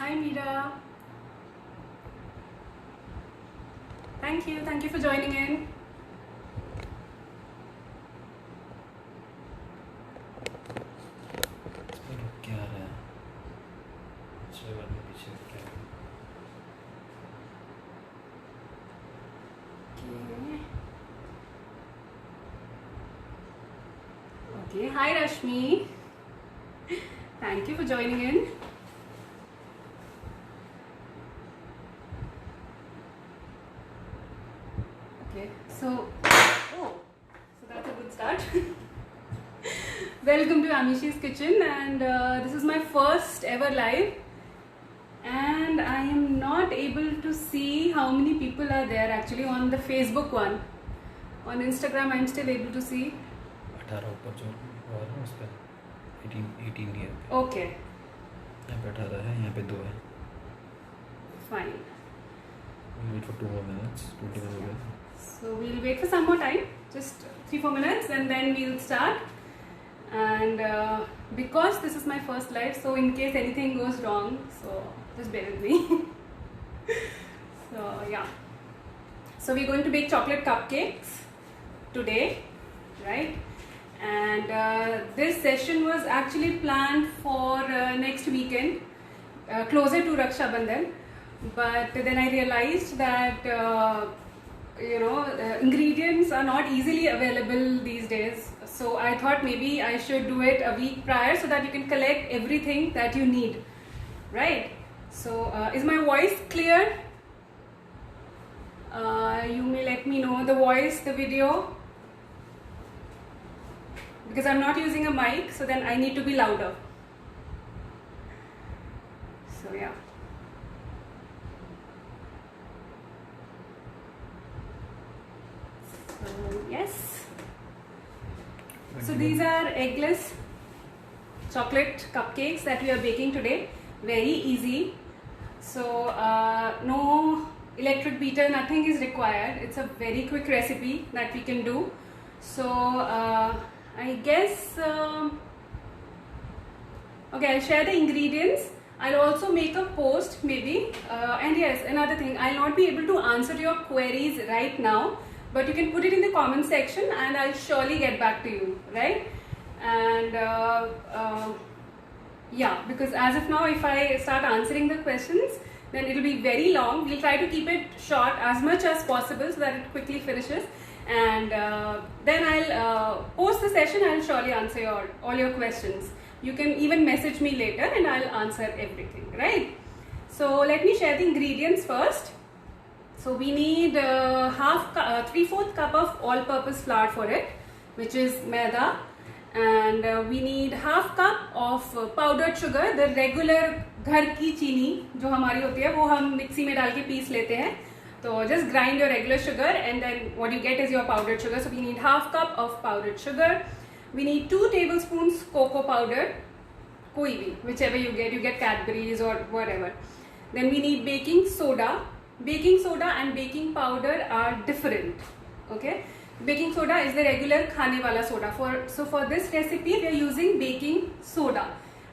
Hi Meera. Thank you for joining in. क्या आ रहा है? पिछले बार में पीछे क्या है? Okay. Hi Rashmi. Thank you for joining in. Okay. So that's a good start. Welcome to Amishi's Kitchen, and this is my first ever live. And I am not able to see how many people are there actually on the Facebook one. On Instagram, I am still able to see. 18 ऊपर जो हुआ है ना उस पर 18 ही है। Okay, यहाँ पे 18 है, यहाँ पे 2 है। fine. We'll wait for 2 more minutes. 21 हो गया। So we'll wait for some more time, just 3-4 minutes, and then we'll start. And because this is my first live, so in case anything goes wrong, so just bear with me. So yeah. So we're going to bake chocolate cupcakes today, right? And this session was actually planned for next weekend, closer to Raksha Bandhan. But then I realized that ingredients are not easily available these days. So I thought maybe I should do it a week prior so that you can collect everything that you need, right? So is my voice clear? You may let me know the voice, the video, because I'm not using a mic, so then I need to be louder. So yeah. So yes. So these are eggless chocolate cupcakes that we are baking today. Very easy. So no electric beater, nothing is required. It's a very quick recipe that we can do. So I guess okay, I'll share the ingredients. I'll also make a post maybe. And yes, another thing, I'll not be able to answer your queries right now, but you can put it in the comment section and I'll surely get back to you, right? And yeah, because as of now, if I start answering the questions, then it will be very long. We'll try to keep it short as much as possible so that it quickly finishes. And then I'll post the session. I'll surely answer all your questions. You can even message me later and I'll answer everything, right? So let me share the ingredients first. So we need 3/4 cup of all-purpose flour for it, which is maida, and we need 1/2 cup of powdered sugar, the regular घर की चीनी जो हमारी होती है वो हम mixie में डाल के पीस लेते हैं. So just grind your regular sugar and then what you get is your powdered sugar. So we need 1/2 cup of powdered sugar. We need 2 tablespoons cocoa powder, कोई भी, whichever you get Cadbury's or whatever. Then we need baking soda. Baking soda and baking powder are different, okay? Baking soda is the regular खाने वाला soda. So for this recipe we are using baking soda,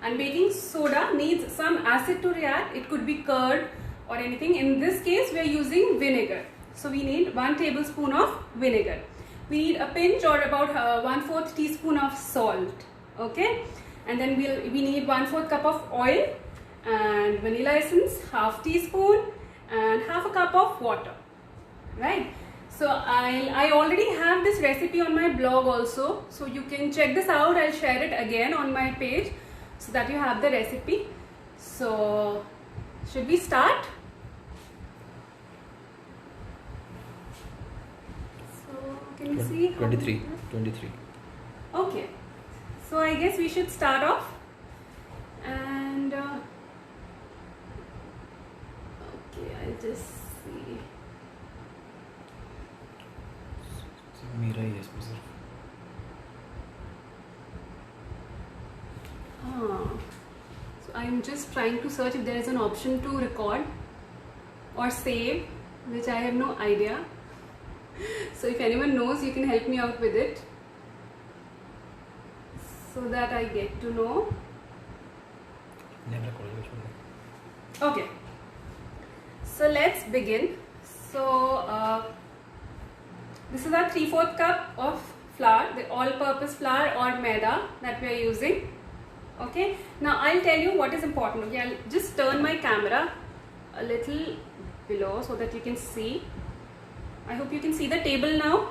and baking soda needs some acid to react. It could be curd or anything. In this case we are using vinegar. So we need 1 tablespoon of vinegar. We need a pinch or about 1/4 teaspoon of salt, okay? And then we need 1/4 cup of oil and vanilla essence, 1/2 teaspoon, and 1/2 cup of water, right? So I already have this recipe on my blog also, so you can check this out. I'll share it again on my page so that you have the recipe. So should we start? So can you see 23. Okay, so I guess we should start off. And okay, I'll just see. मेरा ही है इसमें सिर्फ। So I'm just trying to search if there is an option to record or save, which I have no idea. So if anyone knows, you can help me out with it so that I get to know. Name record कर छोड़ Okay, so let's begin. So this is our 3/4 cup of flour, the all-purpose flour or maida that we are using. Okay, now I'll tell you what is important. Okay, I'll just turn my camera a little below so that you can see. I hope you can see the table now.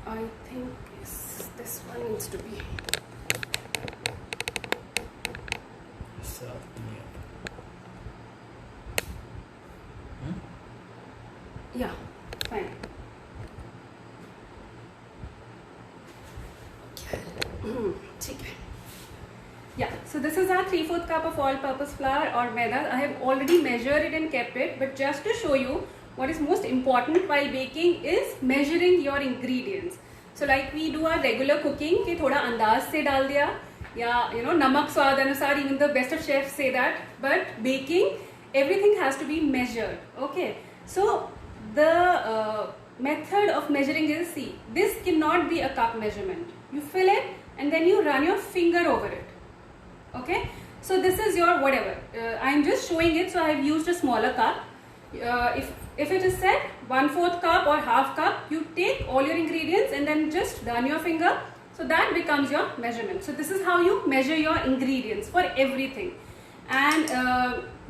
I think this one needs to be. Yeah, fine. Okay. Yeah, so this is our 3/4 cup of all-purpose flour or maida. I have already measured it and kept it, but just to show you what is most important while baking is measuring your ingredients. So like we do our regular cooking, कि थोड़ा अंदाज से डाल दिया, या नमक स्वाद अनुसार, even the best of chefs say that. But baking, everything has to be measured. Okay, so the method of measuring is, see, this cannot be a cup measurement. You fill it and then you run your finger over it. Okay, so this is your whatever. I'm just showing it, so I have used a smaller cup. If it is said 1/4 cup or half cup, you take all your ingredients and then just run your finger. So that becomes your measurement. So this is how you measure your ingredients for everything. And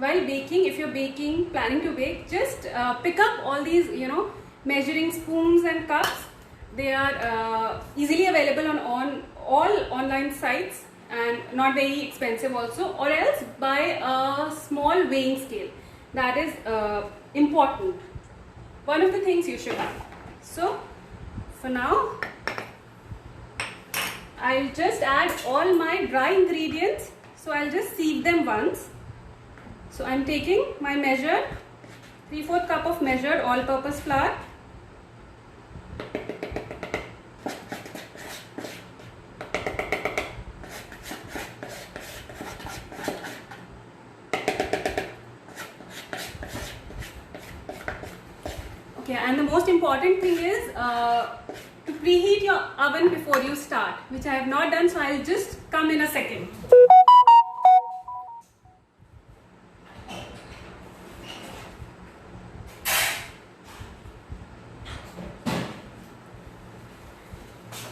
while baking, if you're baking, planning to bake, just pick up all these, measuring spoons and cups. They are easily available on all online sites and not very expensive also. Or else buy a small weighing scale. That is important. One of the things you should have. So for now, I'll just add all my dry ingredients. So I'll just sieve them once. So I'm taking my measured 3/4 cup of measured all-purpose flour. Okay, and the most important thing is to preheat your oven before you start, which I have not done, so I'll just come in a second.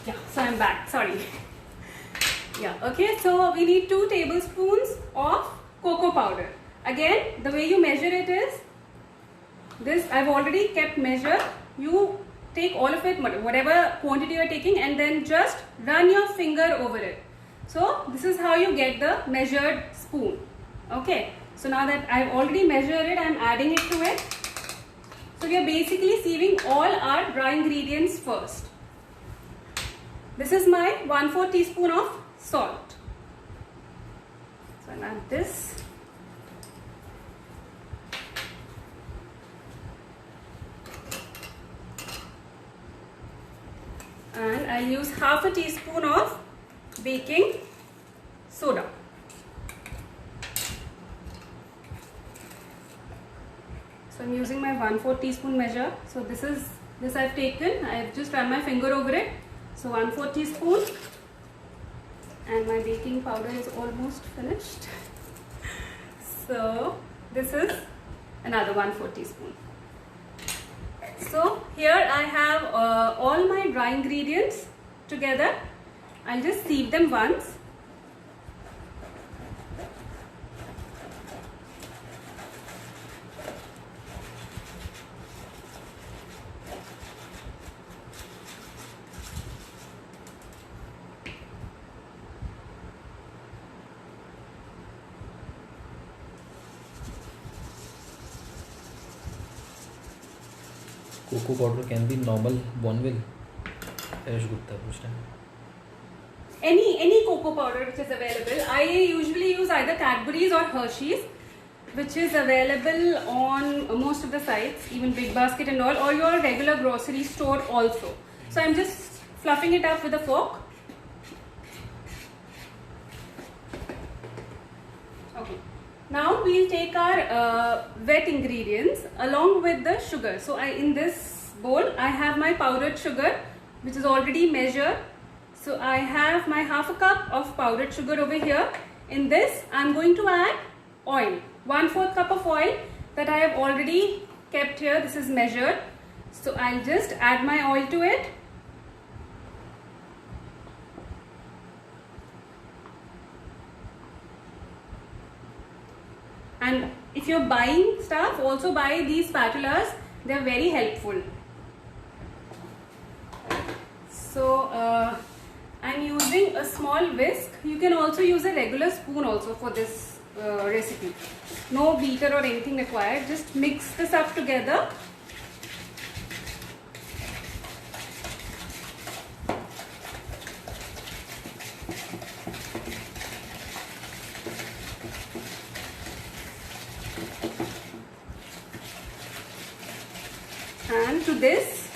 Yeah, so I'm back, sorry. Yeah, okay, so we need 2 tablespoons of cocoa powder. Again, the way you measure it is, this I've already kept measure. You take all of it, whatever quantity you are taking, and then just run your finger over it. So this is how you get the measured spoon. Okay, so now that I've already measured it, I'm adding it to it. So we are basically sieving all our dry ingredients first. This is my 1/4 teaspoon of salt. So I'll add this. And I'll use half a teaspoon of baking soda. So I'm using my 1/4 teaspoon measure. So this I've taken. I've just run my finger over it. So 1/4 teaspoon, and my baking powder is almost finished. So this is another 1/4 teaspoon. So here I have all my dry ingredients together. I'll just sieve them once. Cocoa powder can be normal Bonville, Fresh Gupta this time. Any cocoa powder which is available. I usually use either Cadbury's or Hershey's, which is available on most of the sites, even Big Basket and all, or your regular grocery store also. So I'm just fluffing it up with a fork. Okay. Now we'll take our wet ingredients along with the sugar. So in this bowl I have my powdered sugar, which is already measured. So I have my half a cup of powdered sugar over here. In this I'm going to add oil. 1/4 cup of oil that I have already kept here. This is measured. So I'll just add my oil to it. And if you're buying stuff, also buy these spatulas. They're very helpful. So I'm using a small whisk. You can also use a regular spoon also for this recipe. No beater or anything required. Just mix this up together. And to this,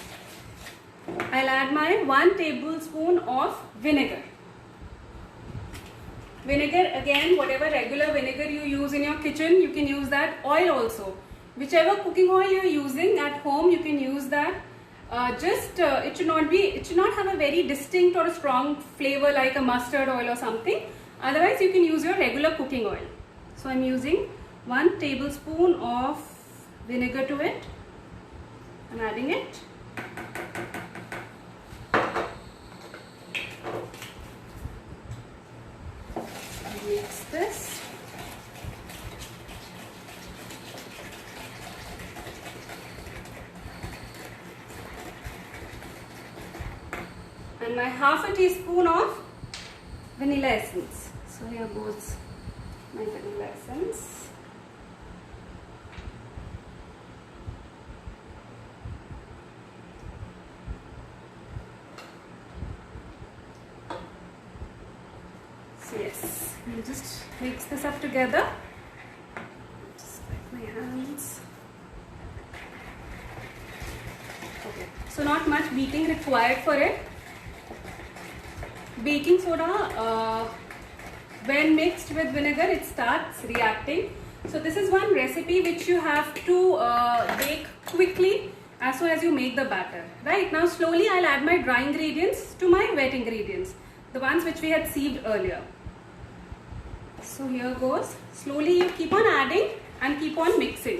I'll add my 1 tablespoon of vinegar. Vinegar, again, whatever regular vinegar you use in your kitchen, you can use that. Oil also. Whichever cooking oil you're using at home, you can use that. It should not have a very distinct or a strong flavor like a mustard oil or something. Otherwise, you can use your regular cooking oil. So I'm using 1 tablespoon of vinegar to it. I'm adding it. Mix this. And my 1/2 teaspoon of vanilla essence. So here goes my vanilla essence. Yes, I'll just mix this up together. Just like my hands. Okay, so not much beating required for it. Baking soda, when mixed with vinegar, it starts reacting. So this is one recipe which you have to bake quickly as soon as you make the batter. Right, now slowly I'll add my dry ingredients to my wet ingredients, the ones which we had sieved earlier. So here goes. Slowly you keep on adding and keep on mixing.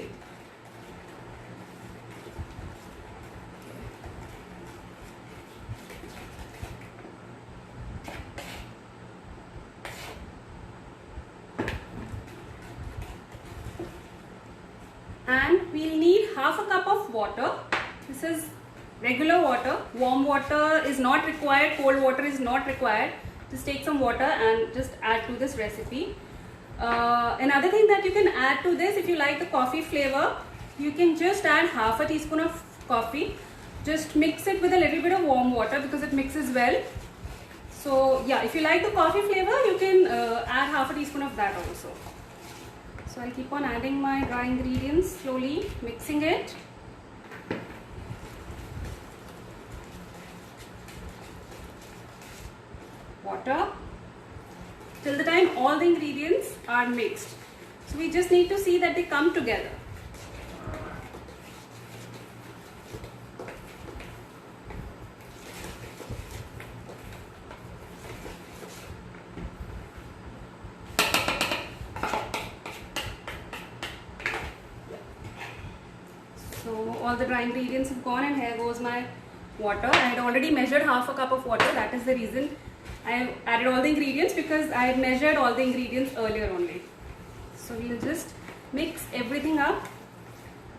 And we'll need 1/2 cup of water. This is regular water. Warm water is not required, cold water is not required. Just take some water and just add to this recipe. Another thing that you can add to this, if you like the coffee flavor, you can just add 1/2 teaspoon of coffee. Just mix it with a little bit of warm water because it mixes well. So yeah, if you like the coffee flavor, you can add 1/2 teaspoon of that also. So I'll keep on adding my dry ingredients slowly, mixing it. Water till the time all the ingredients are mixed. So we just need to see that they come together. So all the dry ingredients have gone and here goes my water. I had already measured 1/2 cup of water. That is the reason I have added all the ingredients, because I had measured all the ingredients earlier only. So we'll just mix everything up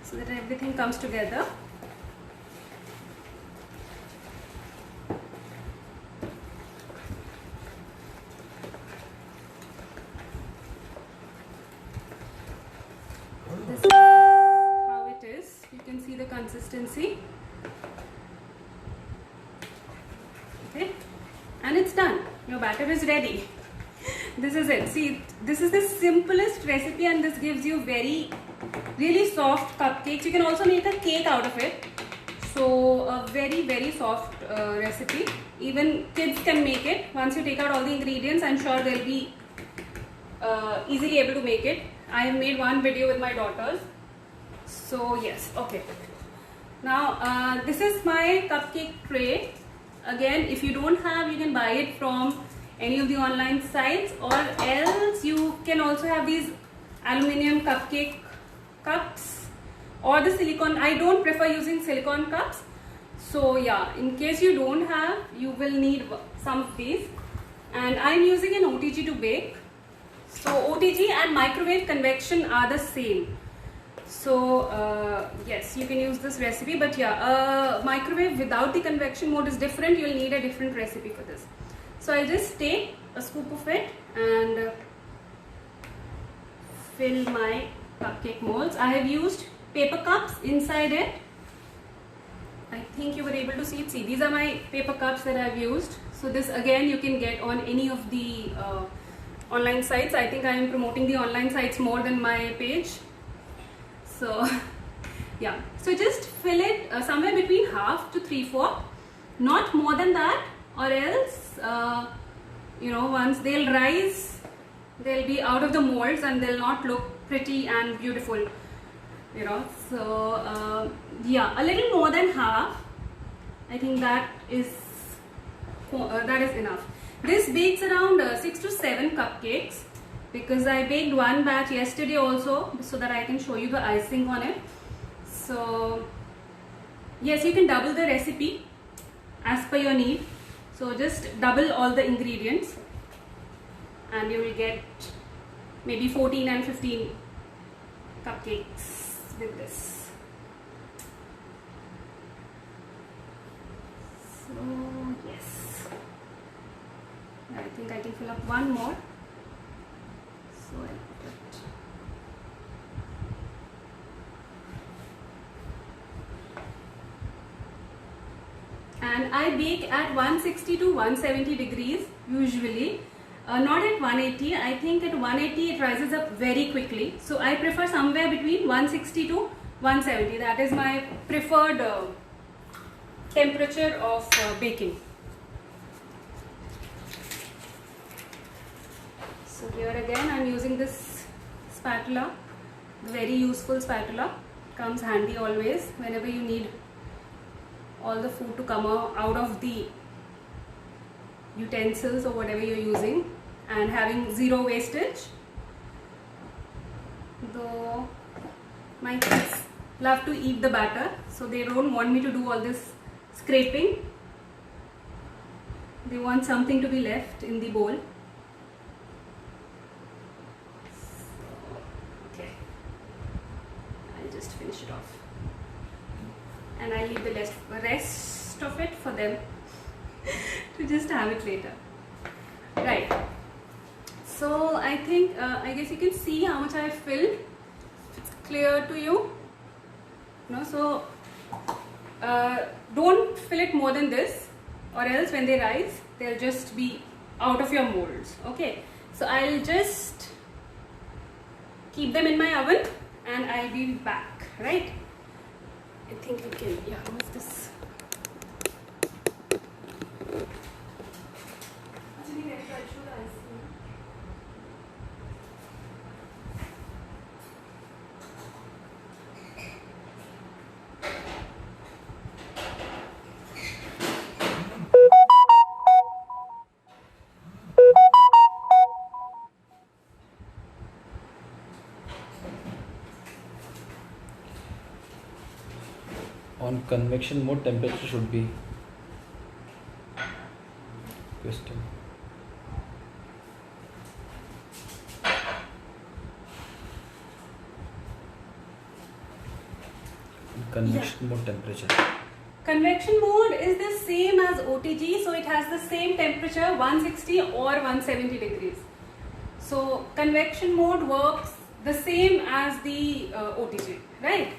so that everything comes together. This is how it is. You can see the consistency. Okay. And it's done. Your batter is ready. This is it. See, this is the simplest recipe and this gives you really soft cupcakes. You can also make a cake out of it. So a very soft recipe. Even kids can make it. Once you take out all the ingredients, I'm sure they'll be easily able to make it. I have made one video with my daughters. So yes, okay. Now this is my cupcake tray. Again, if you don't have, you can buy it from any of the online sites, or else you can also have these aluminium cupcake cups or the silicone. I don't prefer using silicone cups. So yeah, in case you don't have, you will need some of these. And I'm using an OTG to bake. So OTG and microwave convection are the same. So yes, you can use this recipe, but yeah, microwave without the convection mode is different. You'll need a different recipe for this. So I'll just take a scoop of it and fill my cupcake molds. I have used paper cups inside it. I think you were able to see it. See, these are my paper cups that I've used. So this again you can get on any of the online sites. I think I am promoting the online sites more than my page. So yeah, so just fill it somewhere between half to 3/4, not more than that, or else you know, once they'll rise, they'll be out of the molds and they'll not look pretty and beautiful, you know. So yeah, a little more than half, I think that is enough. This bakes around 6 to 7 cupcakes, because I baked one batch yesterday also, so that I can show you the icing on it. So yes, you can double the recipe as per your need. So just double all the ingredients and you will get maybe 14 and 15 cupcakes with this. So yes, I think I can fill up one more. So I'll put it. And I bake at 160 to 170 degrees usually, not at 180. I think at 180 it rises up very quickly. So I prefer somewhere between 160 to 170. That is my preferred temperature of baking. So here again I am using this spatula, very useful spatula, comes handy always whenever you need all the food to come out of the utensils or whatever you're using, and having zero wastage. Though my kids love to eat the batter, so they don't want me to do all this scraping. They want something to be left in the bowl. Okay, I'll just finish it off. And I'll leave the rest of it for them to just have it later. Right. So I think, I guess you can see how much I have filled. It's clear to you. No, so don't fill it more than this, or else when they rise, they'll just be out of your molds. Okay. So I'll just keep them in my oven and I'll be back. Right. I think we can, yeah, what's this? On convection mode, temperature should be question. Convection mode temperature. Convection mode is the same as OTG, so it has the same temperature, 160 or 170 degrees. So convection mode works the same as the OTG, right?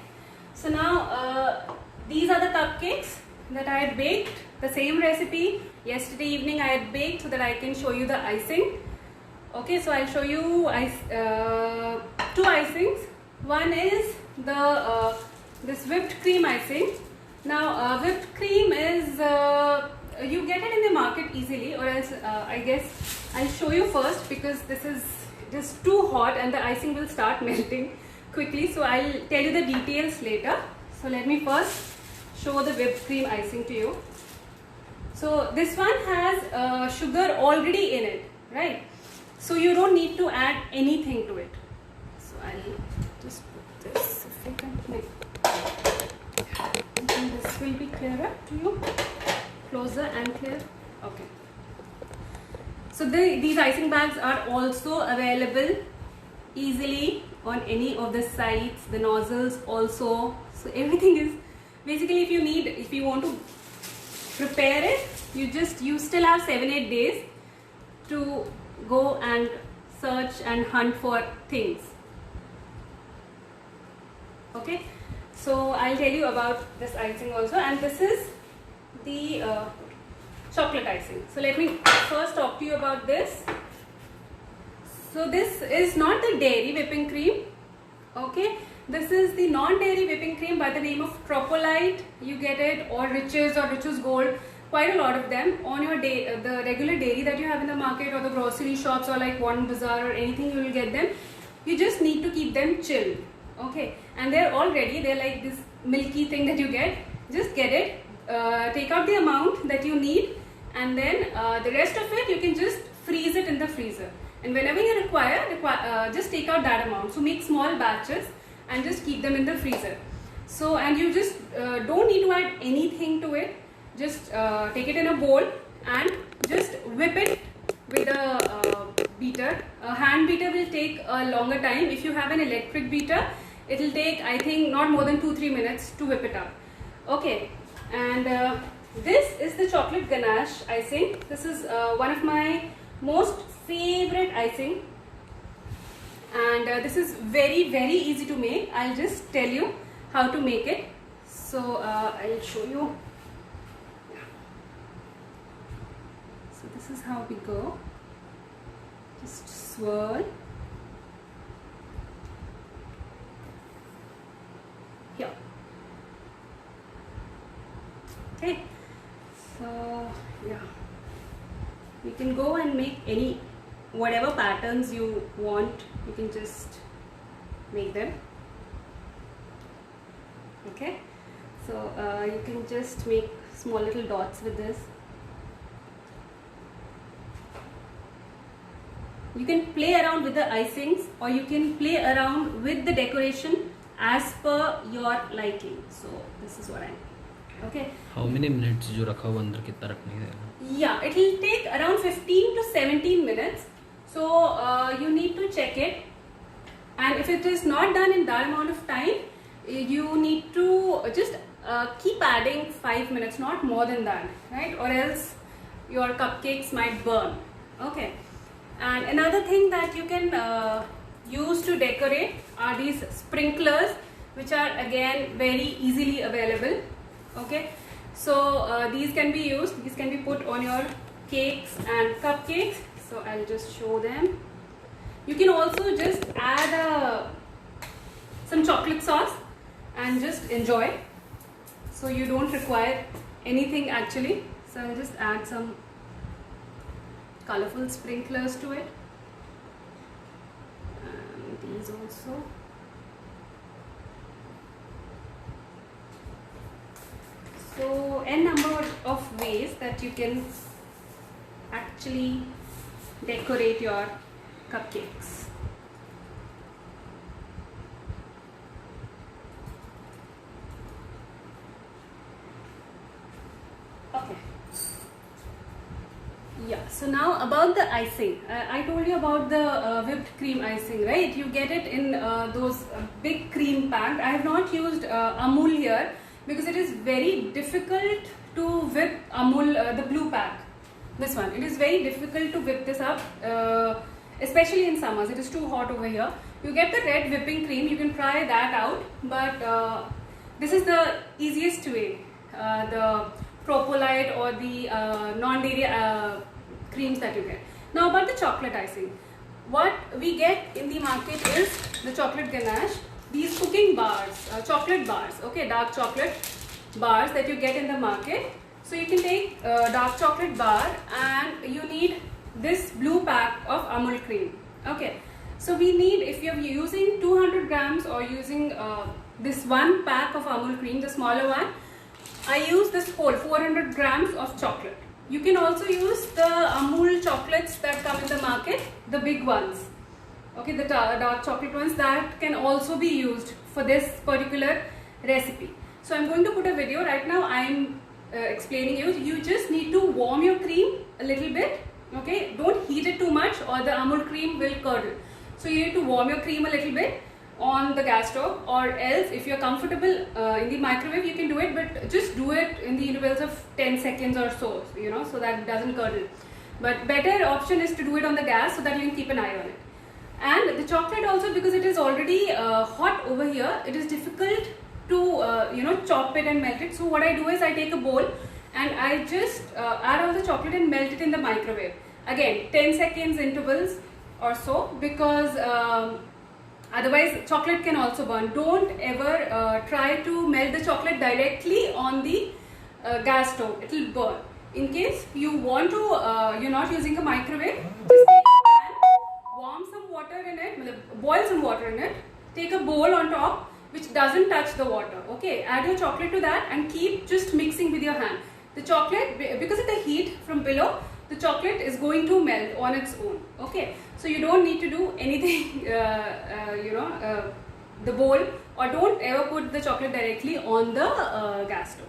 So now these are the cupcakes that I had baked, the same recipe. Yesterday evening I had baked so that I can show you the icing. Okay, so I'll show you two icings. One is the this whipped cream icing. Now whipped cream is, you get it in the market easily, or else I guess I'll show you first, because this is just too hot and the icing will start melting quickly. So I'll tell you the details later. So let me first show the whipped cream icing to you. So this one has sugar already in it, right? So you don't need to add anything to it. So I'll just put this if you can make. I think this will be clearer to you. Closer and clear. Okay. So these icing bags are also available easily on any of the sites. The nozzles also. So everything is basically, if you want to prepare it, you still have 7-8 days to go and search and hunt for things. Okay, so I'll tell you about this icing also, and this is the chocolate icing. So let me first talk to you about this. So this is not the dairy whipping cream. Okay, this is the non-dairy whipping cream by the name of Tropolite. You get it, or Riches Gold, quite a lot of them on your the regular dairy that you have in the market or the grocery shops or like One Bazaar or anything, you will get them. You just need to keep them chilled. Okay, and they're all ready. They're like this milky thing that you get. Just get it, take out the amount that you need, and then the rest of it you can just freeze it in the freezer. And whenever you require, just take out that amount. So make small batches and just keep them in the freezer. So, and you just don't need to add anything to it. Just take it in a bowl and just whip it with a beater. A hand beater will take a longer time. If you have an electric beater, it will take, I think, not more than 2-3 minutes to whip it up. Okay, and this is the chocolate ganache icing. This is one of my most favorite icing, and this is very, very easy to make. I'll just tell you how to make it. So I'll show you. So this is how we go. Just swirl. Here. Okay. So yeah, you can go and make whatever patterns you want. You can just make them. Okay. So you can just make small little dots with this. You can play around with the icings, or you can play around with the decoration as per your liking. So this is what I mean. Okay. How many minutes जो रखा हुआ अंदर कितना रखने देना? Yeah, it will take around 15 to 17 minutes. So you need to check it, and if it is not done in that amount of time, you need to just keep adding 5 minutes, not more than that, right? Or else your cupcakes might burn. Okay. And another thing that you can use to decorate are these sprinklers, which are again very easily available. Okay, so these can be used. These can be put on your cakes and cupcakes. So I'll just show them. You can also just add some chocolate sauce and just enjoy. So you don't require anything actually. So I'll just add some colorful sprinklers to it, and these also. So n number of ways that you can actually decorate your cupcakes. Okay. Yeah, so now about the icing. I told you about the whipped cream icing, right? You get it in those big cream packed. I have not used Amul here because it is very difficult to whip Amul, the blue pack. This one, it is very difficult to whip this up, especially in summers. It is too hot over here. You get the red whipping cream, you can try that out, but this is the easiest way. The Tropolite or the non-dairy creams that you get. Now about the chocolate icing. What we get in the market is the chocolate ganache, these cooking bars, chocolate bars, okay, dark chocolate bars that you get in the market. So you can take dark chocolate bar, and you need this blue pack of Amul cream. Okay, so we need, if you're using 200 grams or using this one pack of Amul cream, the smaller one, I use this whole 400 grams of chocolate. You can also use the Amul chocolates that come in the market, the big ones. Okay, the dark chocolate ones that can also be used for this particular recipe. So I'm going to put a video right now. I'm explaining you. You just need to warm your cream a little bit. Okay, don't heat it too much or the Amul cream will curdle. So you need to warm your cream a little bit on the gas stove, or else if you're comfortable in the microwave you can do it, but just do it in the intervals of 10 seconds or so, you know, so that it doesn't curdle. But better option is to do it on the gas so that you can keep an eye on it. And the chocolate also, because it is already hot over here, it is difficult to you know, chop it and melt it. So what I do is I take a bowl and I just add all the chocolate and melt it in the microwave. Again, 10 seconds intervals or so, because otherwise chocolate can also burn. Don't ever try to melt the chocolate directly on the gas stove. It will burn. In case you want to, you're not using a microwave, just take a pan, warm some water in it, boil some water in it, take a bowl on top which doesn't touch the water. Okay, add your chocolate to that and keep just mixing with your hand. The chocolate, because of the heat from below, the chocolate is going to melt on its own. Okay, so you don't need to do anything, you know, the bowl, or don't ever put the chocolate directly on the gas stove.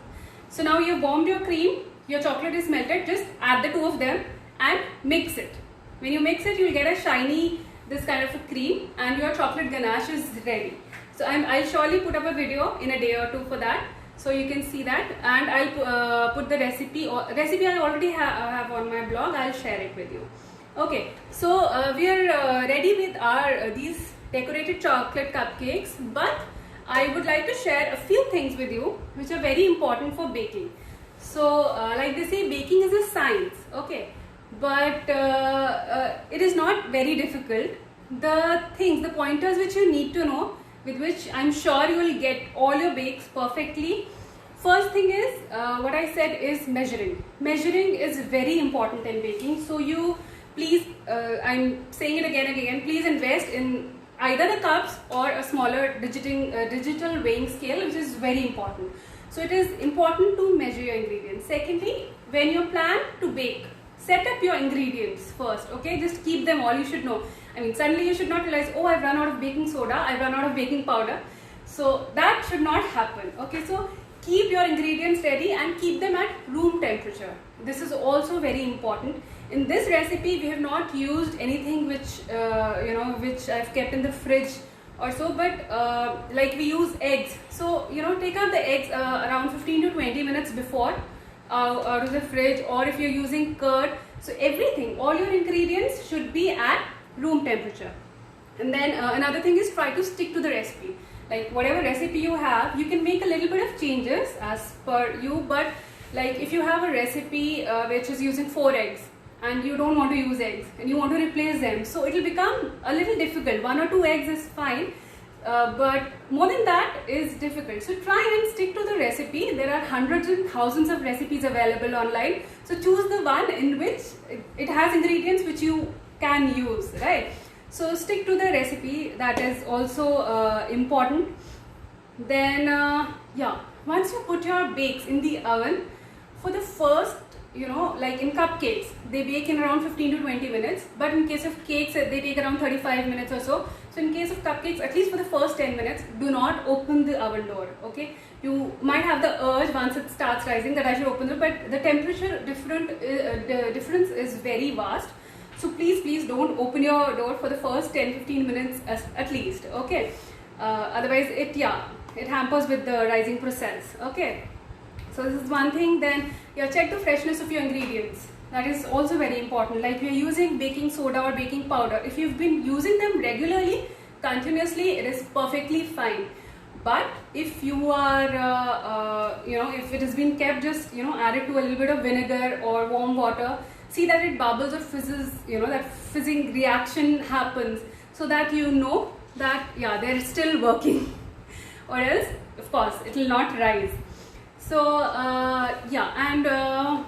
So now you've warmed your cream, your chocolate is melted, just add the two of them and mix it. When you mix it, you'll get a shiny, this kind of a cream, and your chocolate ganache is ready. So I'll surely put up a video in a day or two for that, so you can see that, and I'll put the recipe I already have on my blog. I'll share it with you. Okay, so we are ready with our these decorated chocolate cupcakes, but I would like to share a few things with you which are very important for baking. So like they say, baking is a science, okay, but it is not very difficult. The things, the pointers which you need to know, with which I'm sure you will get all your bakes perfectly. First thing is, what I said is measuring. Measuring is very important in baking. So you please, I'm saying it again and again, please invest in either the cups or a smaller digital weighing scale, which is very important. So it is important to measure your ingredients. Secondly, when you plan to bake, set up your ingredients first, okay? Just keep them all, you should know. I mean, suddenly you should not realize, oh, I've run out of baking soda, I've run out of baking powder. So that should not happen, okay? So keep your ingredients ready and keep them at room temperature. This is also very important. In this recipe, we have not used anything which, you know, which I've kept in the fridge or so, but like we use eggs. So, you know, take out the eggs around 15 to 20 minutes before out of the fridge, or if you're using curd. So everything, all your ingredients should be at room temperature. And then another thing is, try to stick to the recipe. Like whatever recipe you have, you can make a little bit of changes as per you, but like if you have a recipe which is using 4 eggs and you don't want to use eggs and you want to replace them, so it will become a little difficult. 1 or 2 eggs is fine, but more than that is difficult. So try and stick to the recipe. There are hundreds and thousands of recipes available online, so choose the one in which it has ingredients which you can use, right? So stick to the recipe, that is also important. Then yeah, once you put your bakes in the oven, for the first, you know, like in cupcakes, they bake in around 15 to 20 minutes, but in case of cakes, they take around 35 minutes or so. So in case of cupcakes, at least for the first 10 minutes, do not open the oven door, okay? You might have the urge once it starts rising that I should open it, but the temperature difference is very vast. So please don't open your door for the first 10-15 minutes at least, okay? Otherwise it hampers with the rising process, okay? So this is one thing. Then check the freshness of your ingredients. That is also very important. Like we are using baking soda or baking powder. If you've been using them regularly, continuously, it is perfectly fine. But if you are, you know, if it has been kept, just, you know, add it to a little bit of vinegar or warm water. See that it bubbles or fizzes, you know, that fizzing reaction happens, so that you know that, yeah, they're still working. Or else, of course, it will not rise. So, yeah, and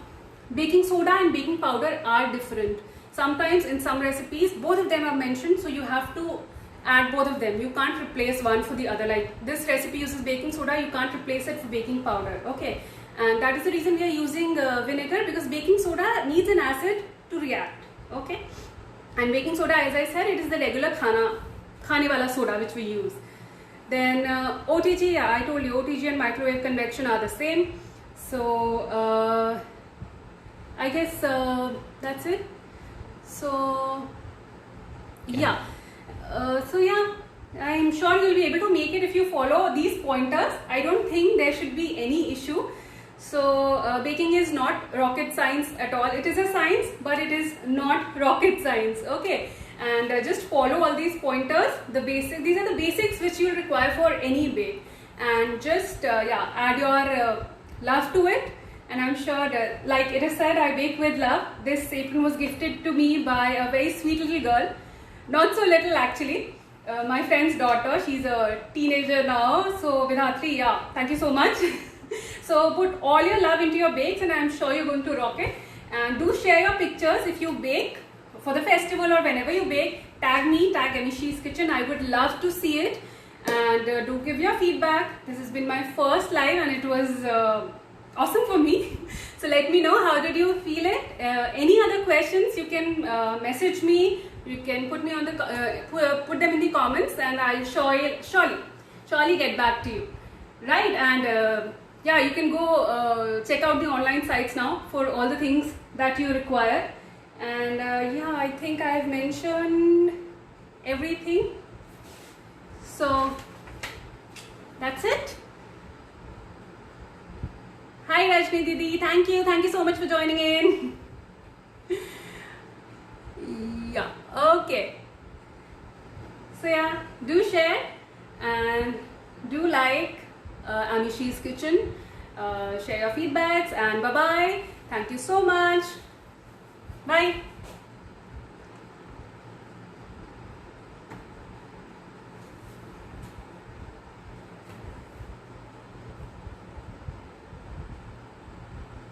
baking soda and baking powder are different. Sometimes in some recipes, both of them are mentioned, so you have to add both of them. You can't replace one for the other. Like this recipe uses baking soda, you can't replace it for baking powder, okay? And that is the reason we are using vinegar, because baking soda needs an acid to react, okay? And baking soda, as I said, it is the regular khane wala soda which we use. Then OTG, yeah, I told you OTG and microwave convection are the same. So I guess that's it. So yeah, I'm sure you'll be able to make it if you follow these pointers. I don't think there should be any issue. So baking is not rocket science at all. It is a science, but it is not rocket science. Okay, and just follow all these pointers. These are the basics which you'll require for any bake, and just add your love to it. And I'm sure that, like it is said, I bake with love. This apron was gifted to me by a very sweet little girl, not so little actually. My friend's daughter. She's a teenager now. So Vidhatri, yeah, thank you so much. So put all your love into your bakes, and I'm sure you're going to rock it. And do share your pictures if you bake for the festival or whenever you bake. Tag me, tag Amishi's Kitchen. I would love to see it. And do give your feedback. This has been my first live, and it was awesome for me. So let me know, how did you feel it? Any other questions, you can message me. You can put me on the put them in the comments, and I'll surely get back to you. Right? And yeah, you can go check out the online sites now for all the things that you require. And yeah, I think I've mentioned everything. So that's it. Hi Rajni Didi, thank you so much for joining in. Yeah, okay. So yeah, do share and do like Amishi's Kitchen. Share your feedbacks, and bye bye. Thank you so much. Bye.